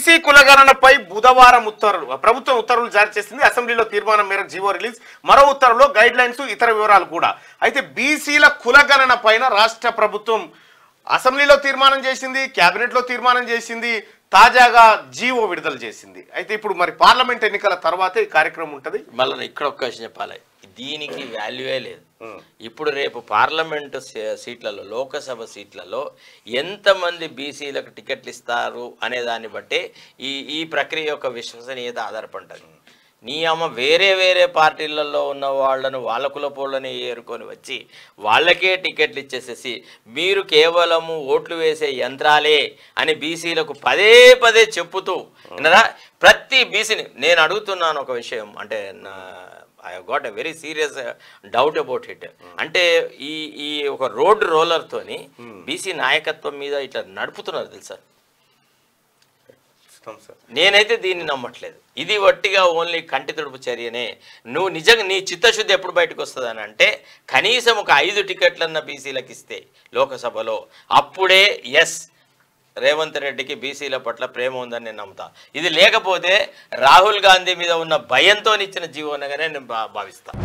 BC కులగణనపై బుధవారం ప్రభుత్వం ఉత్తర్వులు జారీ చేసింది. అసెంబ్లీలో తీర్మానం మేరకు జీవో రిలీజ్, మరో ఉత్తర్వులో గైడ్ లైన్స్, ఇతర వివరాలు కూడా. అయితే బీసీల కులగణన పైన రాష్ట్ర ప్రభుత్వం అసెంబ్లీలో తీర్మానం చేసింది, కేబినెట్లో తీర్మానం చేసింది, తాజాగా జీవో విడుదల చేసింది. అయితే ఇప్పుడు మరి పార్లమెంట్ ఎన్నికల తర్వాతే ఈ కార్యక్రమం ఉంటుంది. మళ్ళీ ఇక్కడ ఒక్క విషయం చెప్పాలి, దీనికి వాల్యూయే లేదు. ఇప్పుడు రేపు పార్లమెంటు సీట్లలో, లోకసభ సీట్లలో ఎంతమంది బీసీలకు టికెట్లు ఇస్తారు అనే దాన్ని బట్టే ఈ ప్రక్రియ యొక్క విశ్వసనీయత ఆధారపడుతుంది. నీ అమ్మ వేరే వేరే పార్టీలలో ఉన్న వాళ్ళను, వాళ్ళ కులపోళ్ళని ఏరుకొని వచ్చి వాళ్ళకే టికెట్లు ఇచ్చేసేసి మీరు కేవలము ఓట్లు వేసే యంత్రాలే అని బీసీలకు పదే పదే చెప్పుతూ వినరా. ప్రతి బీసీని నేను అడుగుతున్నాను ఒక విషయం, అంటే I got a very serious doubt about it. అంటే ఈ ఒక రోడ్ రోలర్తోని బీసీ నాయకత్వం మీద ఇట్లా నడుపుతున్నారు తెలుసా. నేనైతే దీన్ని నమ్మట్లేదు. ఇది వట్టిగా ఓన్లీ కంటి తుడుపు చర్యనే. నువ్వు నిజంగా నీ చిత్తశుద్ధి ఎప్పుడు బయటకు వస్తుందని అంటే కనీసం ఒక 5 టికెట్లన్న బీసీలకు ఇస్తే లోకసభలో, అప్పుడే ఎస్ రేవంత్ రెడ్డికి బీసీల పట్ల ప్రేమ ఉందని నేను నమ్ముతా. ఇది లేకపోతే రాహుల్ గాంధీ మీద ఉన్న భయంతో ఇచ్చిన జీవోనగానే నేను భావిస్తాను.